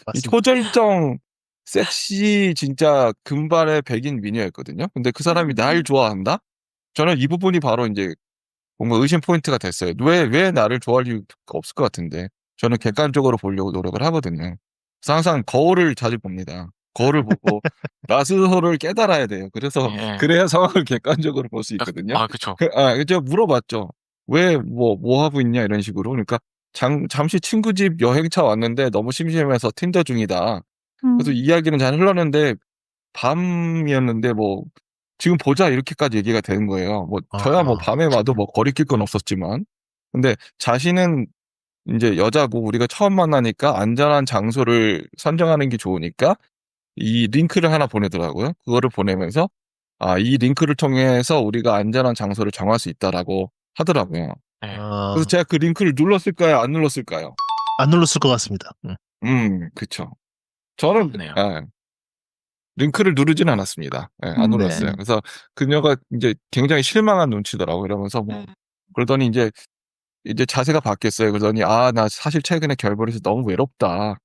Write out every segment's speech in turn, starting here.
이 맞습니다. 초절정 섹시 진짜 금발의 백인 미녀였거든요. 근데 그 사람이 날 좋아한다? 저는 이 부분이 바로 이제 뭔가 의심 포인트가 됐어요. 왜 나를 좋아할 이유가 없을 것 같은데. 저는 객관적으로 보려고 노력을 하거든요. 그래서 항상 거울을 자주 봅니다. 거울을 보고 나 스스로를 깨달아야 돼요. 예, 그래서 예. 그래야 상황을 객관적으로 볼 수 있거든요. 그쵸. 제가 물어봤죠. 왜 뭐 하고 있냐 이런 식으로. 그러니까 잠시 친구 집 여행차 왔는데 너무 심심해서 틴더 중이다. 그래서 음. 이야기는 잘 흘렀는데 밤이었는데 뭐 지금 보자 이렇게까지 얘기가 되는 거예요. 뭐 저야 뭐 아, 밤에 와도 뭐 거리낄 건 없었지만 근데 자신은 이제 여자고 우리가 처음 만나니까 안전한 장소를 선정하는 게 좋으니까 이 링크를 하나 보내더라고요. 그거를 보내면서 이 링크를 통해서 우리가 안전한 장소를 정할 수 있다라고 하더라고요. 예. 그래서 제가 그 링크를 눌렀을까요? 안 눌렀을까요? 안 눌렀을 것 같습니다. 그쵸. 저는 그렇네요. 링크를 누르진 않았습니다. 안 네. 눌렀어요. 그래서 그녀가 이제 굉장히 실망한 눈치더라고요. 이러면서 뭐 그러더니 이제 자세가 바뀌었어요. 그러더니 나 사실 최근에 결별해서 너무 외롭다.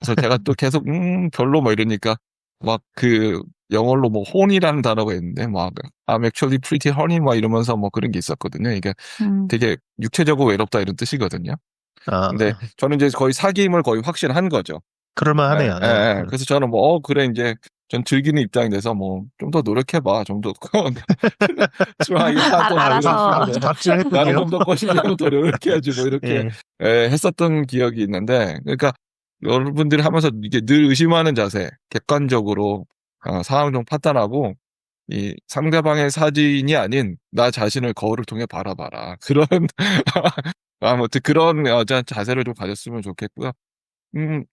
그래서 제가 또 계속 별로 뭐 이러니까 막 그 영어로 뭐 horny라는 단어가 있는데 막 I'm actually pretty horny 막 이러면서 뭐 그런 게 있었거든요. 이게 음. 되게 육체적으로 외롭다 이런 뜻이거든요. 아, 근데 저는 이제 거의 사귐을 거의 확신한 거죠. 그럴만하네요. 네. 그래서 저는 뭐, 그래, 이제, 전 즐기는 입장이 돼서 뭐, 좀 더 노력해봐. 좀 더, try harder. 막 이런 알아서. 식으로. 박진을 나를 했군요. 좀 더 꼬시려고 더 노력해야지. 뭐, 이렇게, 예. 했었던 기억이 있는데, 그러니까, 여러분들이 하면서 이게 늘 의심하는 자세, 객관적으로, 상황 좀 판단하고, 이 상대방의 사진이 아닌 나 자신을 거울을 통해 바라봐라. 그런, 아무튼 그런 자세를 좀 가졌으면 좋겠고요.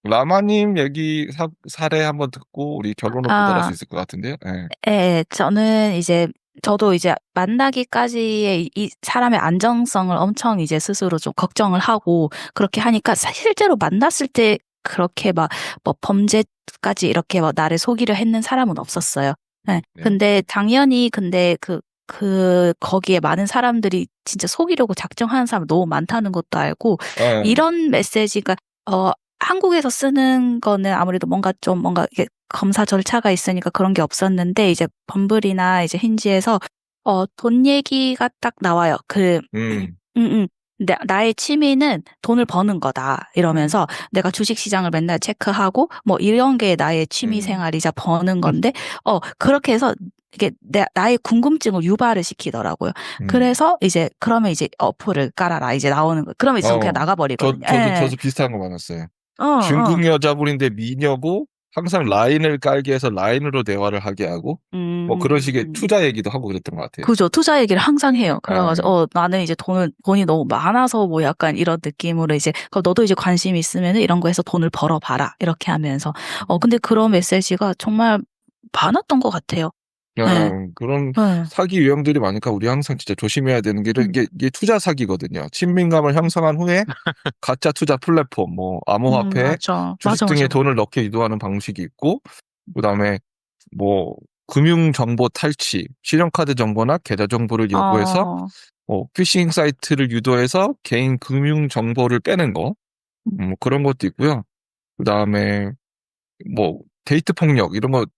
라마님 얘기 사례 한번 듣고 우리 결론을 도달할 수 아, 있을 것 같은데요. 예. 예, 저도 이제 만나기까지의 이 사람의 안정성을 엄청 이제 스스로 좀 걱정을 하고 그렇게 하니까 실제로 만났을 때 그렇게 뭐 범죄까지 이렇게 막 나를 속이려 했는 사람은 없었어요. 예. 네. 근데 당연히 근데 거기에 많은 사람들이 진짜 속이려고 작정하는 사람 너무 많다는 것도 알고 예. 이런 메시지가 한국에서 쓰는 거는 아무래도 뭔가 이게 검사 절차가 있으니까 그런 게 없었는데 이제 범블이나 이제 힌지에서 돈 얘기가 딱 나와요. 음, 나의 취미는 돈을 버는 거다. 이러면서 내가 주식 시장을 맨날 체크하고 뭐 이런 게 나의 취미 생활이자 버는 건데 그렇게 해서 이게 나의 궁금증을 유발을 시키더라고요. 그래서 그러면 이제 어플을 깔아라. 이제 나오는 거. 그러면 이제 그냥 나가버리거든요. 예. 저도 비슷한 거 많았어요. 어, 어. 중국 여자분인데 미녀고 항상 라인을 깔게 해서 라인으로 대화를 하게 하고 뭐 그런 식의 투자 얘기도 하고 그랬던 것 같아요. 그죠. 투자 얘기를 항상 해요. 아, 그래가지고, 나는 이제 돈이 너무 많아서 뭐 약간 이런 느낌으로 이제, 그럼 너도 이제 관심 있으면 이런 거 해서 돈을 벌어봐라. 이렇게 하면서. 근데 그런 메시지가 정말 많았던 것 같아요. 네. 그런 네. 사기 유형들이 많으니까 우리 항상 진짜 조심해야 되는 게 이게 투자 사기거든요. 친밀감을 형성한 후에 가짜 투자 플랫폼, 뭐 암호화폐, 맞아. 주식 맞아, 등에 맞아. 돈을 넣게 유도하는 방식이 있고, 그다음에 뭐 금융정보 탈취, 신용카드 정보나 계좌 정보를 요구해서 어, 피싱 사이트를 유도해서 개인 금융정보를 빼는 거, 그런 것도 있고요. 그다음에 뭐 데이트 폭력 이런 것도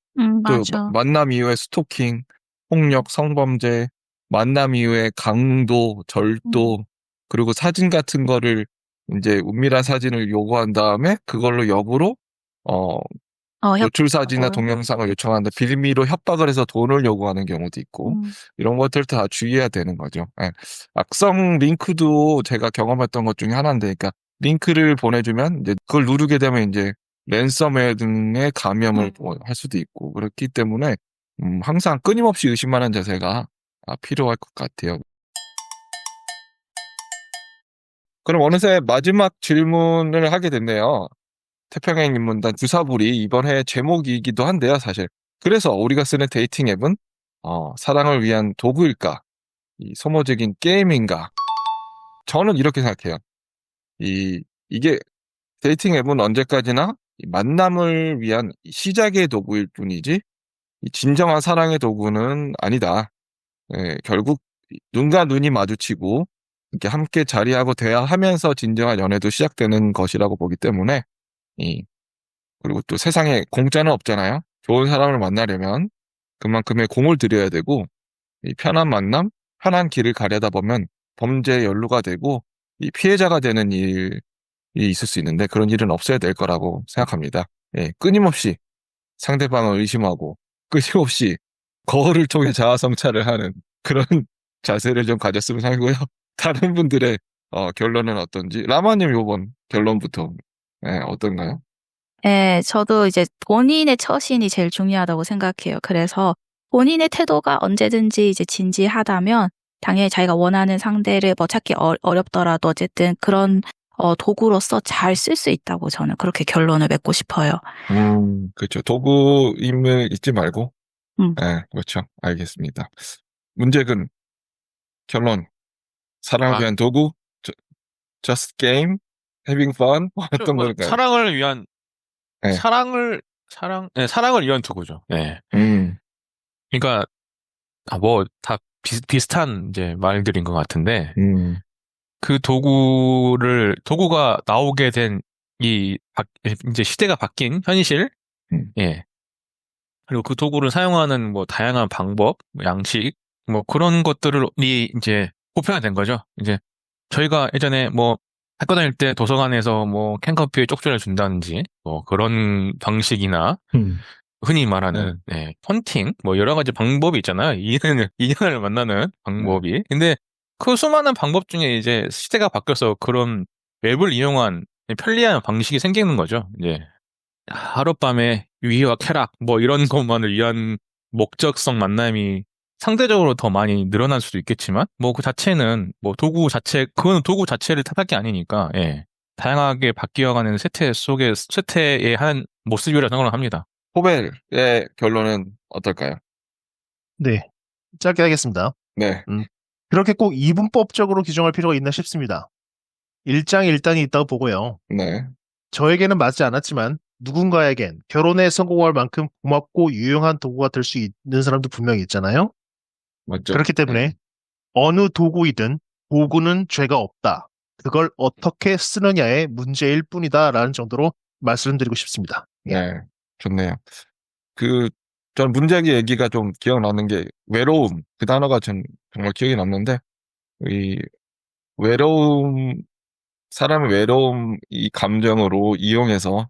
맞아. 만남 이후에 스토킹, 폭력, 성범죄, 만남 이후에 강도, 절도, 그리고 사진 같은 거를 이제 은밀한 사진을 요구한 다음에 그걸로 역으로 어 노출 사진이나 협박을. 동영상을 요청하는데 빌미로 협박을 해서 돈을 요구하는 경우도 있고 이런 것들 다 주의해야 되는 거죠. 예. 악성 링크도 제가 경험했던 것 중에 하나인데, 그러니까 링크를 보내주면 이제 그걸 누르게 되면 이제 랜섬웨어 등의 감염을 할 수도 있고 그렇기 때문에 항상 끊임없이 의심하는 자세가 필요할 것 같아요. 그럼 어느새 마지막 질문을 하게 됐네요. 태평양 인문단 주사부리 이번 해 제목이기도 한데요, 사실. 그래서 우리가 쓰는 데이팅 앱은 사랑을 위한 도구일까? 이 소모적인 게임인가? 저는 이렇게 생각해요. 이게 데이팅 앱은 언제까지나 이 만남을 위한 시작의 도구일 뿐이지 이 진정한 사랑의 도구는 아니다. 결국 눈과 눈이 마주치고 이렇게 함께 자리하고 대화하면서 진정한 연애도 시작되는 것이라고 보기 때문에 이 그리고 또 세상에 공짜는 없잖아요. 좋은 사람을 만나려면 그만큼의 공을 들여야 되고, 이 편한 만남, 편한 길을 가려다 보면 범죄에 연루가 되고, 이 피해자가 되는 일이 있을 수 있는데 그런 일은 없어야 될 거라고 생각합니다. 예, 끊임없이 상대방을 의심하고, 끊임없이 거울을 통해 자아 성찰을 하는 그런 자세를 좀 가졌으면 하고요. 다른 분들의 결론은 어떤지, 라마님 요번 결론부터 어떤가요? 예, 저도 이제 본인의 처신이 제일 중요하다고 생각해요. 그래서 본인의 태도가 언제든지 이제 진지하다면 당연히 자기가 원하는 상대를 뭐 찾기 어렵더라도 어쨌든 그런 도구로서 잘 쓸 수 있다고 저는 그렇게 결론을 맺고 싶어요. 그렇죠. 도구임을 잊지 말고, 음. 그렇죠. 알겠습니다. 문제근 결론, 사랑을 위한 도구, just game, having fun, 어떤 걸까요? 사랑을 위한 네. 사랑을 위한 도구죠. 네. 음, 그러니까 뭐 다 비슷한 이제 말들인 것 같은데 그 도구가 나오게 된 이제 시대가 바뀐 현실, 예. 그리고 그 도구를 사용하는 뭐 다양한 방법, 양식, 뭐 그런 것들이 이제 보편화된 거죠. 이제 저희가 예전에 뭐 학교 다닐 때 도서관에서 뭐 캔커피에 쪽지를 준다든지 뭐 그런 방식이나 흔히 말하는 펀팅 뭐 여러 가지 방법이 있잖아요. 인연을 만나는 방법이. 근데 그 수많은 방법 중에 이제 시대가 바뀌어서 그런 웹을 이용한 편리한 방식이 생기는 거죠. 이제 하룻밤에 유희와 쾌락 뭐 이런 것만을 위한 목적성 만남이 상대적으로 더 많이 늘어날 수도 있겠지만 뭐 그 자체는 뭐 그건 도구 자체를 탓할 게 아니니까 다양하게 바뀌어가는 쇠퇴의 한 모습이라 생각을 합니다. 호벨의 결론은 어떨까요? 네. 짧게 하겠습니다. 네. 그렇게 꼭 이분법적으로 규정할 필요가 있나 싶습니다. 일장일단이 있다고 보고요. 네. 저에게는 맞지 않았지만 누군가에겐 결혼에 성공할 만큼 고맙고 유용한 도구가 될 수 있는 사람도 분명히 있잖아요. 맞죠. 그렇기 때문에 어느 도구이든 도구는 죄가 없다. 그걸 어떻게 쓰느냐의 문제일 뿐이다라는 정도로 말씀드리고 싶습니다. 네. 좋네요. 전 문제기 얘기가 좀 기억나는 게 외로움. 그 단어가 정말 기억이 남는데, 이 사람의 외로움 이 감정으로 이용해서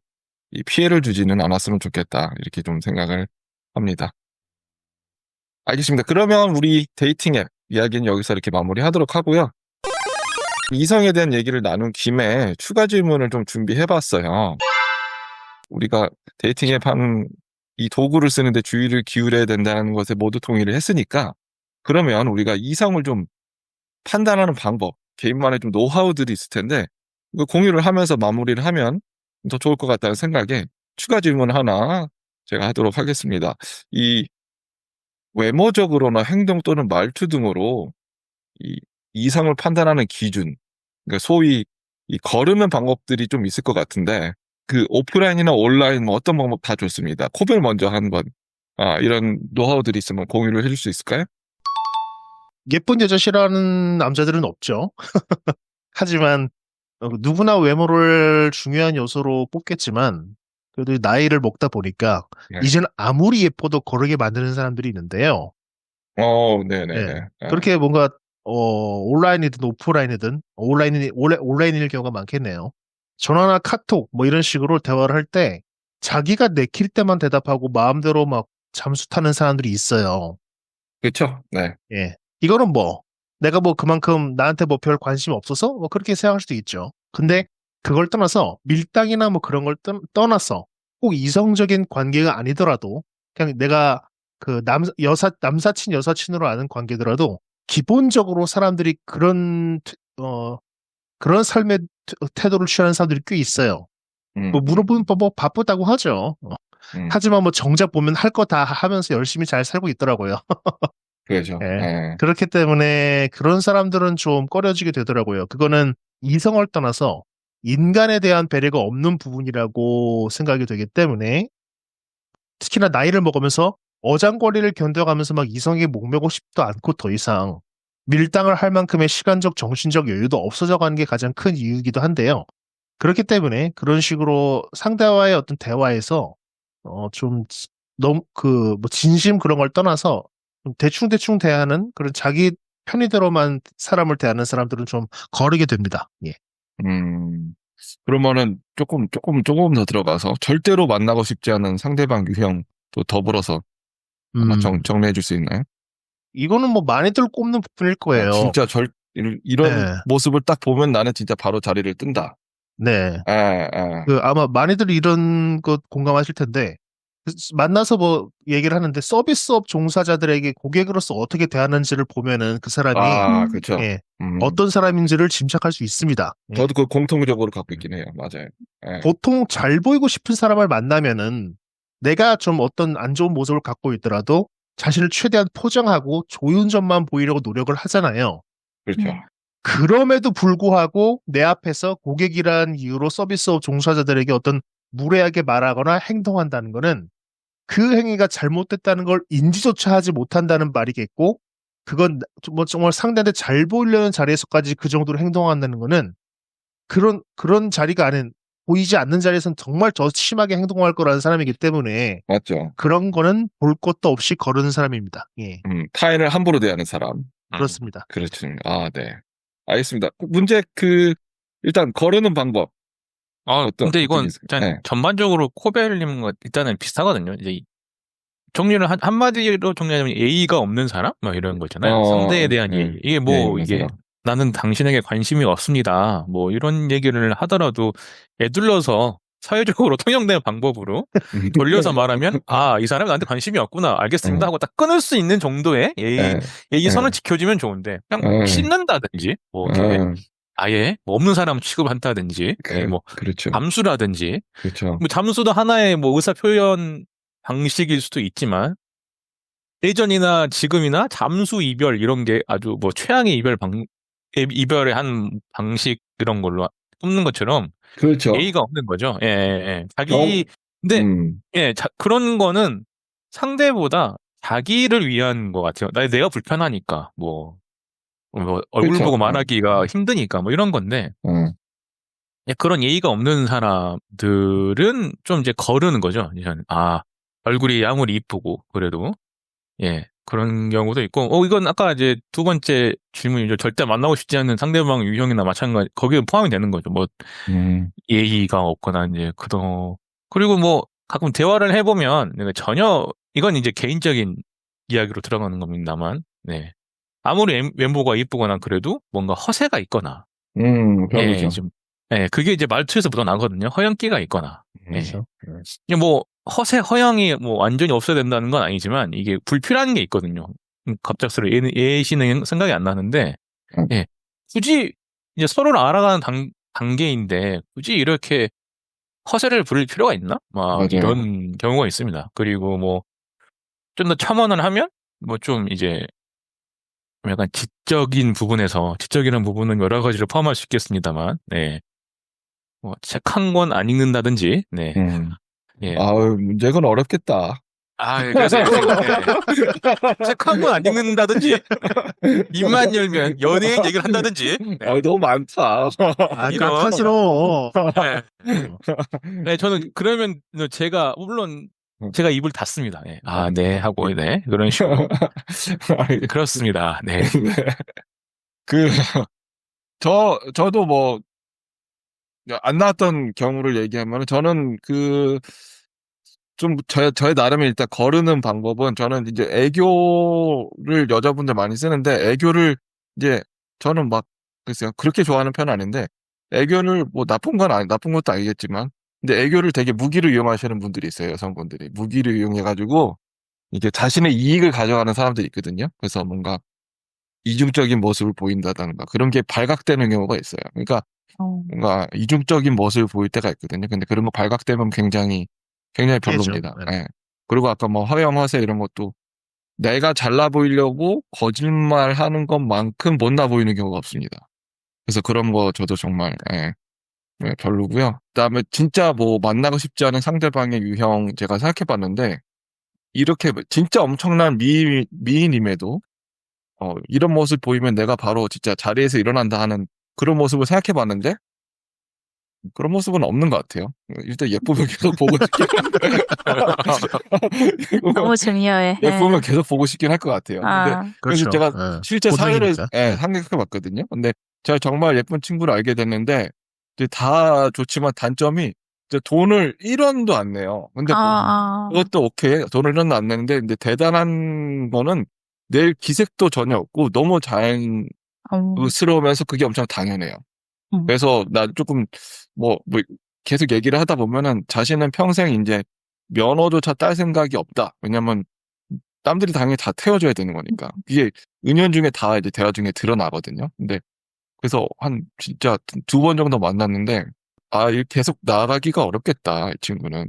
이 피해를 주지는 않았으면 좋겠다. 이렇게 좀 생각을 합니다. 알겠습니다. 그러면 우리 데이팅 앱 이야기는 여기서 이렇게 마무리하도록 하고요. 이성에 대한 얘기를 나눈 김에 추가 질문을 좀 준비해봤어요. 우리가 데이팅 앱 하는 이 도구를 쓰는데 주의를 기울여야 된다는 것에 모두 동의를 했으니까, 그러면 우리가 이성을 좀 판단하는 방법, 개인만의 좀 노하우들이 있을 텐데, 이거 공유를 하면서 마무리를 하면 더 좋을 것 같다는 생각에 추가 질문 하나 제가 하도록 하겠습니다. 이 외모적으로나 행동 또는 말투 등으로 이 이성을 판단하는 기준, 그러니까 소위 이 거르는 방법들이 좀 있을 것 같은데, 그 오프라인이나 온라인 뭐 어떤 방법 다 좋습니다. 코벨 먼저 한번 이런 노하우들이 있으면 공유를 해줄 수 있을까요? 예쁜 여자 싫어하는 남자들은 없죠. 하지만 누구나 외모를 중요한 요소로 뽑겠지만 그래도 나이를 먹다 보니까 이제는 아무리 예뻐도 거르게 만드는 사람들이 있는데요. 네네네. 그렇게 뭔가 온라인이든 오프라인이든 온라인일 경우가 많겠네요. 전화나 카톡 뭐 이런 식으로 대화를 할 때 자기가 내킬 때만 대답하고 마음대로 막 잠수 타는 사람들이 있어요. 그렇죠. 네. 예. 이거는 뭐 내가 뭐 그만큼 나한테 뭐 별 관심이 없어서 뭐 그렇게 생각할 수도 있죠. 근데 그걸 떠나서 밀당이나 뭐 그런 걸 떠나서 꼭 이성적인 관계가 아니더라도 그냥 내가 그 남사친 여사친으로 아는 관계더라도 기본적으로 사람들이 그런 삶의 태도를 취하는 사람들이 꽤 있어요. 뭐 물어보면 뭐 바쁘다고 하죠. 하지만 뭐 정작 보면 할 거 다 하면서 열심히 잘 살고 있더라고요. 그렇죠. 그렇기 때문에 그런 사람들은 좀 꺼려지게 되더라고요. 그거는 이성을 떠나서 인간에 대한 배려가 없는 부분이라고 생각이 되기 때문에 특히나 나이를 먹으면서 어장관리를 견뎌가면서 막 이성에게 목매고 싶지도 않고 더 이상 밀당을 할 만큼의 시간적, 정신적 여유도 없어져 가는 게 가장 큰 이유이기도 한데요. 그렇기 때문에 그런 식으로 상대와의 어떤 대화에서 좀 너무 뭐 진심 그런 걸 떠나서 좀 대충대충 대하는 그런 자기 편의대로만 사람을 대하는 사람들은 좀 거르게 됩니다. 예. 그러면은 조금 더 들어가서 절대로 만나고 싶지 않은 상대방 유형 또 더불어서 하나 정리해 줄 수 있나요? 이거는 뭐 많이들 꼽는 부분일 거예요. 진짜 이런 네. 모습을 딱 보면 나는 진짜 바로 자리를 뜬다. 네. 예. 아마 많이들 이런 것 공감하실 텐데, 만나서 뭐 얘기를 하는데 서비스업 종사자들에게 고객으로서 어떻게 대하는지를 보면은 그 사람이 그렇죠. 예, 어떤 사람인지를 짐작할 수 있습니다. 예. 저도 그 공통적으로 갖고 있긴 해요. 맞아요. 예. 보통 잘 보이고 싶은 사람을 만나면은 내가 좀 어떤 안 좋은 모습을 갖고 있더라도 자신을 최대한 포장하고 좋은 점만 보이려고 노력을 하잖아요. 그렇죠. 그럼에도 불구하고 내 앞에서 고객이라는 이유로 서비스업 종사자들에게 어떤 무례하게 말하거나 행동한다는 거는 그 행위가 잘못됐다는 걸 인지조차 하지 못한다는 말이겠고, 그건 뭐 정말 상대한테 잘 보이려는 자리에서까지 그 정도로 행동한다는 거는 그런 자리가 아닌 보이지 않는 자리에서는 정말 더 심하게 행동할 거라는 사람이기 때문에 맞죠. 그런 거는 볼 것도 없이 거르는 사람입니다. 예. 타인을 함부로 대하는 사람. 그렇습니다. 그렇죠. 네. 알겠습니다. 문제 일단 거르는 방법. 근데 이건 있어요? 일단 네. 전반적으로 코벨님과 일단은 비슷하거든요. 이제 정리를 한마디로 정리하자면 예의가 없는 사람? 뭐 이런 거 있잖아요. 상대에 대한 예의. 이게 뭐, 이게 나는 당신에게 관심이 없습니다. 뭐 이런 얘기를 하더라도 애둘러서 사회적으로 통용되는 방법으로 돌려서 말하면 이 사람이 나한테 관심이 없구나. 알겠습니다. 하고 딱 끊을 수 있는 정도의 예의선을 지켜주면 좋은데 그냥 씹는다든지 뭐 이렇게 아예 뭐 없는 사람 취급한다든지 뭐 그렇죠. 잠수라든지 그렇죠. 뭐 잠수도 하나의 뭐 의사 표현 방식일 수도 있지만 예전이나 지금이나 잠수 이별 이런 게 아주 뭐 최악의 이별의 한 방식 이런 걸로 꼽는 것처럼 그렇죠. 예의가 없는 거죠. 예. 근데 그런 거는 상대보다 자기를 위한 것 같아요. 내가 불편하니까 뭐 얼굴 그렇죠. 보고 말하기가 힘드니까 뭐 이런 건데 그런 예의가 없는 사람들은 좀 이제 거르는 거죠. 얼굴이 아무리 이쁘고 그래도 그런 경우도 있고 이건 아까 이제 두 번째 질문이죠. 절대 만나고 싶지 않는 상대방 유형이나 마찬가지 거기에 포함이 되는 거죠. 뭐 예의가 없거나 이제 그리고 뭐 가끔 대화를 해보면 전혀 이건 이제 개인적인 이야기로 들어가는 겁니다만 아무리 외모가 이쁘거나 그래도 뭔가 허세가 있거나 별로죠. 그게 이제 말투에서 묻어나거든요. 허영기가 있거나 그렇죠. 뭐 허영이 뭐 완전히 없어야 된다는 건 아니지만 이게 불필요한 게 있거든요. 갑작스레 예시는 생각이 안 나는데 굳이 이제 서로를 알아가는 단계인데 굳이 이렇게 허세를 부릴 필요가 있나? 막 맞아요. 이런 경우가 있습니다. 그리고 뭐 좀 더 첨언을 하면 뭐 좀 이제 약간 지적이라는 부분은 여러 가지를 포함할 수 있겠습니다.만 뭐 책 한 권 안 읽는다든지 문제는 어렵겠다. 그래서 책 한 권 안 읽는다든지 입만 열면 연예인 얘기를 한다든지 너무 많다. 깎아스러워. 저는 그러면 물론 제가 입을 닫습니다. 하고 그런 식으로 그렇습니다. 저도 뭐 안 나왔던 경우를 얘기하면 저는 좀 저의 나름의 일단 거르는 방법은 저는 이제 애교를 여자분들 많이 쓰는데 애교를 이제 저는 막 글쎄요 그렇게 좋아하는 편은 아닌데 애교를 뭐 나쁜 것도 아니겠지만 근데 애교를 되게 무기로 이용하시는 분들이 있어요. 여성분들이 무기를 이용해가지고 이게 자신의 이익을 가져가는 사람들이 있거든요. 그래서 뭔가 이중적인 모습을 보인다던가 그런 게 발각되는 경우가 있어요. 그러니까 뭔가 이중적인 모습을 보일 때가 있거든요. 근데 그런 거 발각되면 굉장히 별로입니다. 그리고 아까 뭐 허영, 허세 이런 것도 내가 잘나 보이려고 거짓말하는 것만큼 못나 보이는 경우가 없습니다. 그래서 그런 거 저도 정말 별로고요. 그다음에 진짜 뭐 만나고 싶지 않은 상대방의 유형 제가 생각해봤는데 이렇게 진짜 엄청난 미인임에도 이런 모습 보이면 내가 바로 진짜 자리에서 일어난다 하는 그런 모습을 생각해봤는데 그런 모습은 없는 것 같아요. 일단 예쁘면 계속 보고 싶긴 너무 중요해. 예쁘면 계속 보고 싶긴 할 것 같아요. 근데 아, 그래서 그렇죠. 제가 예. 실제 사회를 본능이니까. 생각해 봤거든요. 근데 제가 정말 예쁜 친구를 알게 됐는데 이제 다 좋지만 단점이 이제 돈을 1원도 안 내요. 근데 그것도 오케이. 돈을 1원도 안 내는데 근데 대단한 거는 내 기색도 전혀 없고 너무 자연스러우면서 그게 엄청 당연해요. 그래서 나 조금 뭐 계속 얘기를 하다 보면은 자신은 평생 이제 면허조차 딸 생각이 없다. 왜냐면 남들이 당연히 다 태워줘야 되는 거니까. 이게 은연중에 다 이제 대화 중에 드러나거든요. 근데 그래서 한 진짜 2번 정도 만났는데 이게 계속 나가기가 어렵겠다, 이 친구는.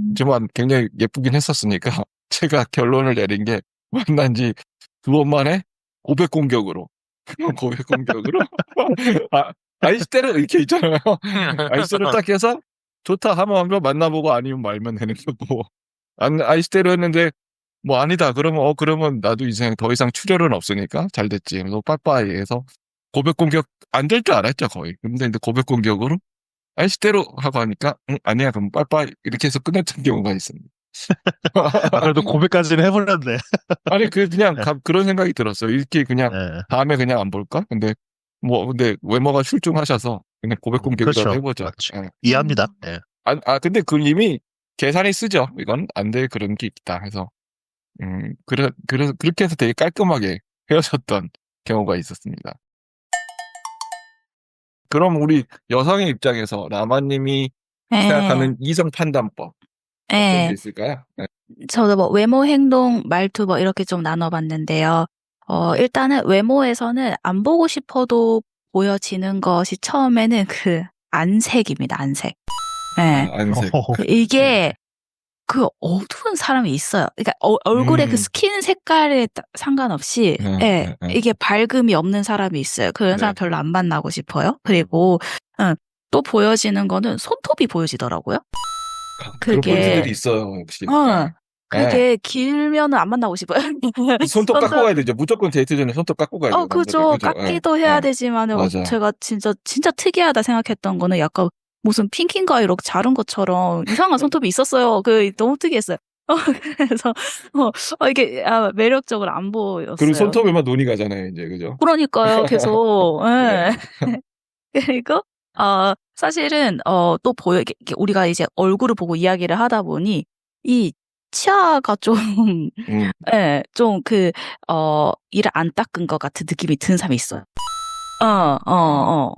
하지만 굉장히 예쁘긴 했었으니까 제가 결론을 내린 게 만난 지 2번 만에 고백 공격으로. 고백 공격으로. 아이스테르 이렇게 있잖아요. 아이스테르 딱 해서 좋다 하면 한번 만나보고 아니면 말면 되는 거고. 아이스테르 했는데 뭐 아니다. 그러면 나도 인생 더 이상 출혈은 없으니까 잘 됐지. 그래서 빠빠이 해서 고백 공격 안 될 줄 알았죠, 거의. 근데 이제 고백 공격으로 아이스테르 하고 하니까 아니야. 그럼 빠빠이 이렇게 해서 끝냈던 경우가 있습니다. 그래도 고백까지는 해버렸네. 아니 그냥 예. 그런 생각이 들었어요. 이렇게 그냥 예. 다음에 그냥 안 볼까? 근데 외모가 출중하셔서 그냥 고백 공격이라도 그렇죠. 해보자. 맞죠. 예. 이해합니다. 예. 근데 그 이미 계산이 쓰죠. 이건 안 될 그런 게 있다 해서. 그래서 그렇게 해서 되게 깔끔하게 헤어졌던 경우가 있었습니다. 그럼 우리 여성의 입장에서 라마님이 생각하는 이성 판단법 어떤 게 있을까요? 네. 저도 뭐 외모, 행동, 말투 뭐 이렇게 좀 나눠봤는데요. 일단은 외모에서는 안 보고 싶어도 보여지는 것이 처음에는 그 안색입니다. 안색. 네. 안색. 이게 그 어두운 사람이 있어요. 그러니까 얼굴에 그 스킨 색깔에 상관없이 이게 밝음이 없는 사람이 있어요. 그런 사람 별로 안 만나고 싶어요. 그리고 또 보여지는 거는 손톱이 보여지더라고요. 그런 포인트들이 있어요, 역시. 그게 길면은 안 만나고 싶어요. 손톱 깎고 가야 되죠. 무조건 데이트 전에 손톱 깎고 가야 돼요. 그죠. 깎기도 해야 되지만은 제가 진짜 특이하다 생각했던 거는 약간 무슨 핑킹가 이렇게 자른 것처럼 이상한 손톱이 있었어요. 너무 특이했어요. 그래서 이게 매력적으로 안 보였어요. 그리고 손톱에만 눈이 가잖아요, 이제 그죠? 그러니까요, 계속. 그리고 사실은 또 우리가 이제 얼굴을 보고 이야기를 하다 보니 이 치아가 좀 좀 이를 안 닦은 것 같은 느낌이 드는 사람이 있어요.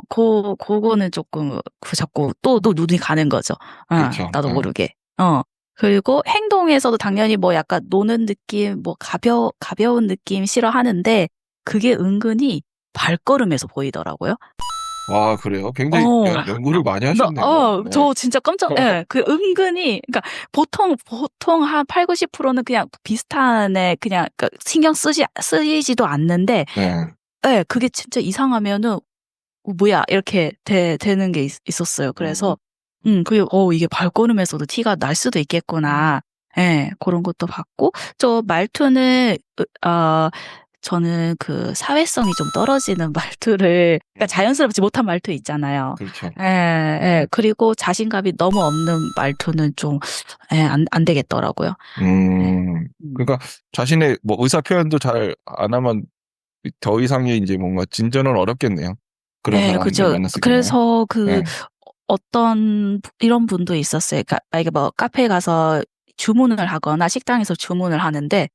그거는 조금 자꾸 또 눈이 가는 거죠. 그렇죠. 나도 모르게. 그리고 행동에서도 당연히 뭐 약간 노는 느낌, 뭐 가벼운 느낌 싫어하는데 그게 은근히 발걸음에서 보이더라고요. 와, 그래요? 굉장히 연구를 많이 하셨네요. 저 진짜 그 은근히, 그러니까 보통 한 8, 90%는 그냥 비슷하네, 그냥 신경 쓰이지도 않는데, 그게 진짜 이상하면은, 뭐야, 이렇게 되는 게 있었어요. 그래서, 이게 발걸음에서도 티가 날 수도 있겠구나. 그런 것도 봤고, 저 말투는, 저는 그 사회성이 좀 떨어지는 말투를, 그러니까 자연스럽지 못한 말투 있잖아요. 그렇죠. 그리고 자신감이 너무 없는 말투는 좀, 안 되겠더라고요. 그러니까 자신의 뭐 의사 표현도 잘 안 하면 더 이상의 이제 뭔가 진전은 어렵겠네요. 그런 사람을 그렇죠. 만났을 그래서 어떤 이런 분도 있었어요. 그러니까 이게 뭐 카페에 가서 주문을 하거나 식당에서 주문을 하는데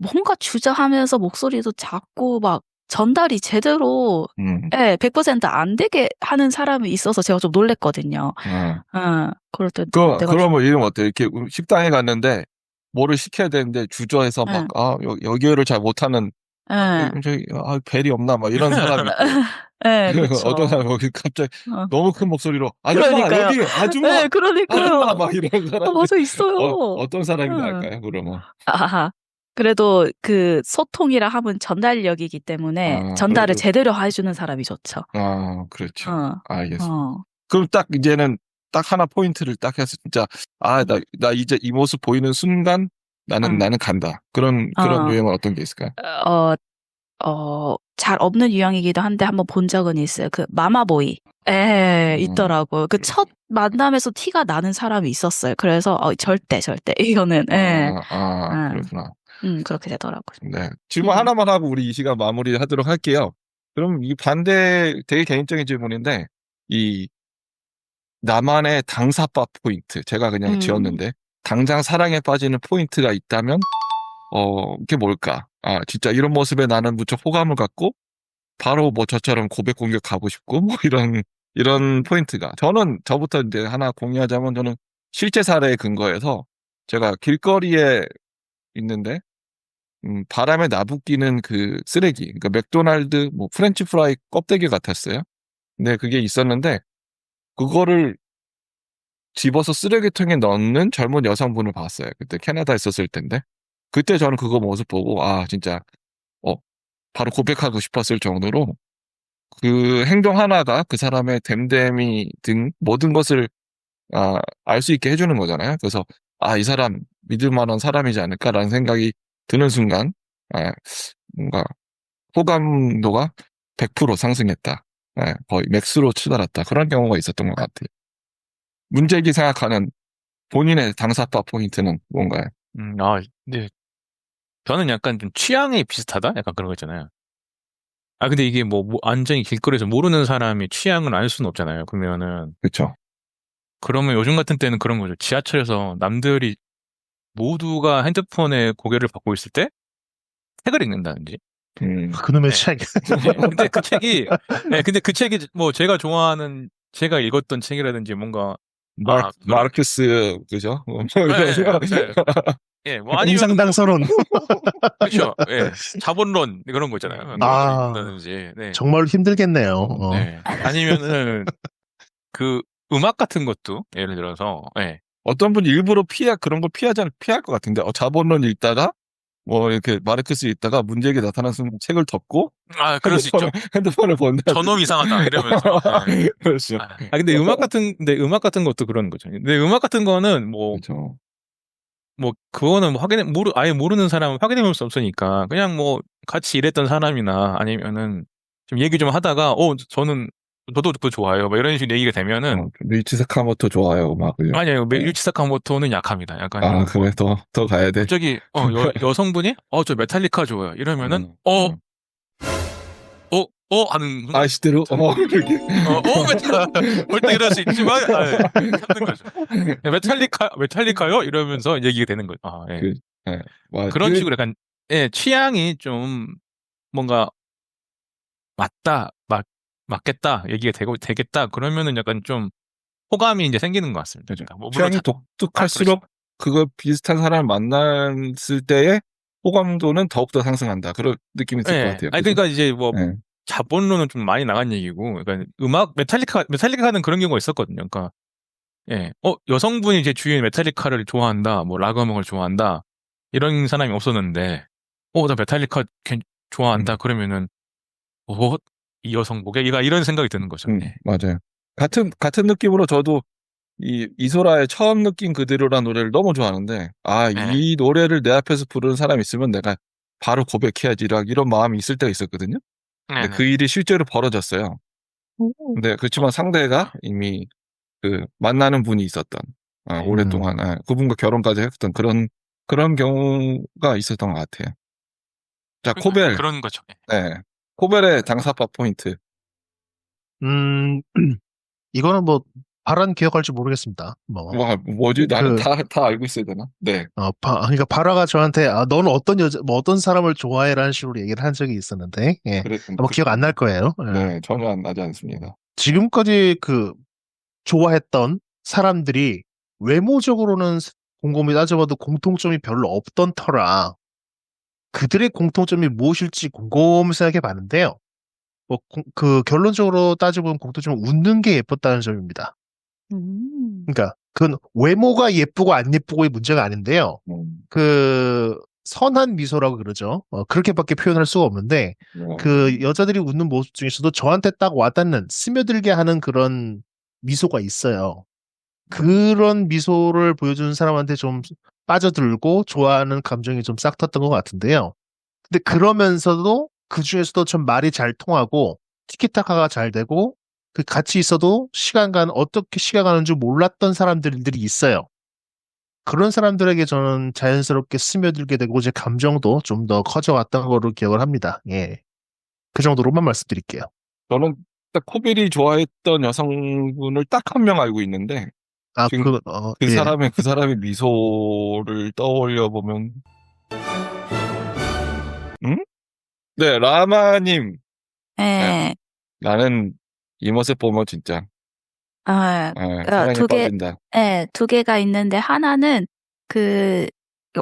뭔가 주저하면서 목소리도 작고 막 전달이 제대로 100% 안 되게 하는 사람이 있어서 제가 좀 놀랬거든요. 그럴 때 그러면 이름 어때요? 이렇게 식당에 갔는데 뭐를 시켜야 되는데 주저해서 막 여기를 잘 못하는 저기 벨이 없나 막 이런 사람이 그렇죠. 어떤 사람이 갑자기 너무 큰 목소리로 아줌마 여기 아줌마 그러니까요. 막 이런 사람 맞아 있어요. 어떤 사람이 나을까요? 그러면 그래도 그 소통이라 하면 전달력이기 때문에 전달을 제대로 해주는 사람이 좋죠. 그렇죠. 알겠습니다. 그럼 딱 이제는 딱 하나 포인트를 딱 해서 진짜 나 이제 이 모습 보이는 순간 나는 간다. 그런 유형은 어떤 게 있을까요? 잘 없는 유형이기도 한데 한번 본 적은 있어요. 그 마마보이. 있더라고요. 그 첫 만남에서 티가 나는 사람이 있었어요. 그래서 절대 이거는 그렇구나. 그렇게 되더라고요. 네. 질문 하나만 하고 우리 이 시간 마무리하도록 할게요. 그럼 이 반대 되게 개인적인 질문인데 이 나만의 당사빠 포인트 제가 그냥 지었는데 당장 사랑에 빠지는 포인트가 있다면 그게 뭘까? 진짜 이런 모습에 나는 무척 호감을 갖고 바로 뭐 저처럼 고백 공격 가고 싶고 뭐 이런 포인트가 저부터 이제 하나 공유하자면 저는 실제 사례에 근거해서 제가 길거리에 있는데 바람에 나부끼는 그 쓰레기 그러니까 맥도날드 뭐 프렌치 프라이 껍데기 같았어요. 근데 그게 있었는데 그거를 집어서 쓰레기통에 넣는 젊은 여성분을 봤어요. 그때 캐나다에 있었을 텐데 그때 저는 그거 모습 보고 진짜 바로 고백하고 싶었을 정도로 그 행동 하나가 그 사람의 됨됨이 등 모든 것을 알 수 있게 해주는 거잖아요. 그래서 이 사람 믿을 만한 사람이지 않을까라는 생각이 드는 순간 뭔가 호감도가 100% 상승했다. 거의 맥스로 치달았다. 그런 경우가 있었던 것 같아요. 문제기 생각하는 본인의 당사파 포인트는 뭔가요? 네. 저는 약간 좀 취향이 비슷하다? 약간 그런 거 있잖아요. 근데 이게 뭐 완전히 길거리에서 모르는 사람이 취향을 알 수는 없잖아요. 그렇죠. 그러면 요즘 같은 때는 그런 거죠. 지하철에서 남들이 모두가 핸드폰에 고개를 받고 있을 때 책을 읽는다든지. 그놈의 책. 근데 그 책이 뭐 제가 읽었던 책이라든지 뭔가 마르크스 그죠? 뭐 아니면 인상당 선언. 그렇죠. 자본론 그런 거 있잖아요. 읽는다든지. 정말 힘들겠네요. 네. 아니면은 그 음악 같은 것도 예를 들어서 어떤 분이 일부러 그런 걸 피할 것 같은데 자본론 읽다가 뭐 이렇게 마르크스 읽다가 문제게 나타난 순간 책을 덮고 그럴 수 있죠. 핸드폰을 본다. 저놈 이상하다 이러면서. 그렇죠. 근데 음악 같은 것도 그런 거죠. 근데 음악 같은 거는 그렇죠. 그거는 아예 모르는 사람은 확인해 볼 수 없으니까 그냥 뭐 같이 일했던 사람이나 아니면은 좀 얘기 좀 하다가 저도 그거 좋아요. 뭐 이런 식으로 얘기가 되면은 류이치 사카모토 좋아요, 음악을. 아니요. 류이치 사카모토는 약합니다. 약간 그래 더 가야 돼. 갑자기 여성분이 저 메탈리카 좋아요. 이러면은 하는 아시대로 볼때 이럴 수 있지만 참는 거죠. 메탈리카요? 이러면서 얘기가 되는 거죠. 그런 식으로 약간 취향이 좀 뭔가 맞겠다 얘기가 되겠다 그러면은 약간 좀 호감이 이제 생기는 것 같습니다. 그러니까 뭐 물론 취향이 독특할수록 그거 비슷한 사람을 만났을 때의 호감도는 더욱더 상승한다. 그런 느낌이 들 것 같아요. 그러니까 이제 뭐 자본론은 좀 많이 나간 얘기고, 그러니까 메탈리카는 그런 경우가 있었거든요. 그러니까 여성분이 제 주위에 메탈리카를 좋아한다, 뭐 락 음악을 좋아한다 이런 사람이 없었는데, 나 메탈리카 좋아한다 그러면은 이 여성 목에이가 이런 생각이 드는 거죠. 맞아요. 같은 느낌으로 저도 이소라의 처음 느낀 그대로라는 노래를 너무 좋아하는데 이 노래를 내 앞에서 부르는 사람이 있으면 내가 바로 고백해야지 이런 마음이 있을 때가 있었거든요. 근데 그 일이 실제로 벌어졌어요. 근데 그렇지만 상대가 이미 그 만나는 분이 있었던 오랫동안 그분과 결혼까지 했던 그런 경우가 있었던 것 같아요. 자, 코벨. 그런 거죠. 코벨의 당사파 포인트. 이거는 뭐 발언 기억할지 모르겠습니다. 뭐지? 나는 다 알고 있어야 되나? 네. 그러니까 바라가 저한테 너는 어떤 어떤 사람을 좋아해라는 식으로 얘기를 한 적이 있었는데, 기억 안 날 거예요. 네, 전혀 안 나지 않습니다. 지금까지 좋아했던 사람들이 외모적으로는 곰곰이 따져봐도 공통점이 별로 없던 터라 그들의 공통점이 무엇일지 곰곰이 생각해 봤는데요. 결론적으로 따져보면 공통점은 웃는 게 예뻤다는 점입니다. 그러니까 그건 외모가 예쁘고 안 예쁘고의 문제가 아닌데요. 선한 미소라고 그러죠. 그렇게밖에 표현할 수가 없는데 여자들이 웃는 모습 중에서도 저한테 딱 와닿는 스며들게 하는 그런 미소가 있어요. 그런 미소를 보여주는 사람한테 좀 빠져들고 좋아하는 감정이 좀 싹 텄던 것 같은데요. 근데 그러면서도 그 중에서도 참 말이 잘 통하고 티키타카가 잘 되고 그 같이 있어도 어떻게 시간 가는 줄 몰랐던 사람들이 있어요. 그런 사람들에게 저는 자연스럽게 스며들게 되고 제 감정도 좀 더 커져왔던 거로 기억을 합니다. 예. 그 정도로만 말씀드릴게요. 저는 딱 코빌이 좋아했던 여성분을 딱 한 명 알고 있는데 지금 예. 그 사람의 미소를 떠올려 보면, 응? 네, 라마님. 예. 나는 이 모습 보면 진짜 아, 사랑에 두 개, 빠진다. 예, 두 개가 있는데 하나는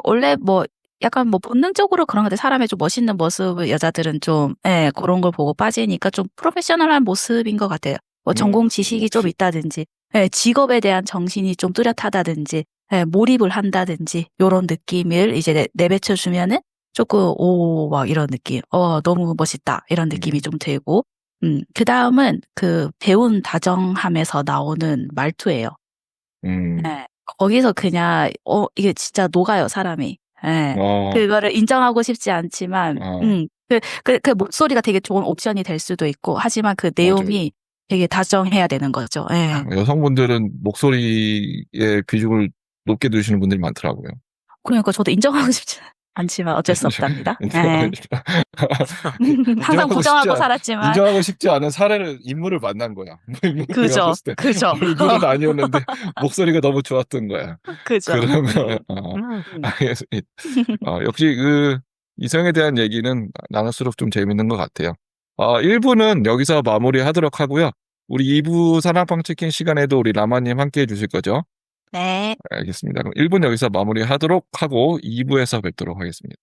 원래 뭐 약간 뭐 본능적으로 그런 건데 사람의 좀 멋있는 모습을 여자들은 좀, 예, 그런 걸 보고 빠지니까 좀 프로페셔널한 모습인 것 같아요. 뭐 전공 지식이 좀 있다든지, 예, 직업에 대한 정신이 좀 뚜렷하다든지, 예, 몰입을 한다든지, 요런 느낌을 이제 내뱉어주면은 조금, 막 이런 느낌, 너무 멋있다, 이런 느낌이 좀 들고, 그 다음은 배운 다정함에서 나오는 말투예요. 예. 거기서 그냥, 이게 진짜 녹아요, 사람이. 예. 그거를 인정하고 싶지 않지만, 그 목소리가 되게 좋은 옵션이 될 수도 있고, 하지만 그 내용이 되게 다정해야 되는 거죠. 예. 여성분들은 목소리의 비중을 높게 두시는 분들이 많더라고요. 그러니까 저도 인정하고 싶지 않지만 어쩔 수 없답니다. 예. 항상 부정하고 살았지만. 인정하고 싶지 않은 인물을 만난 거야. 그죠. 그죠. 얼굴은 아니었는데 목소리가 너무 좋았던 거야. 그죠. 그러면 알겠습니다. 역시 이성에 대한 얘기는 나눌수록 좀 재밌는 것 같아요. 1부는 여기서 마무리하도록 하고요. 우리 2부 사랑방 치킨 시간에도 우리 라마님 함께 해주실 거죠? 네. 알겠습니다. 그럼 1부는 여기서 마무리하도록 하고 2부에서 뵙도록 하겠습니다.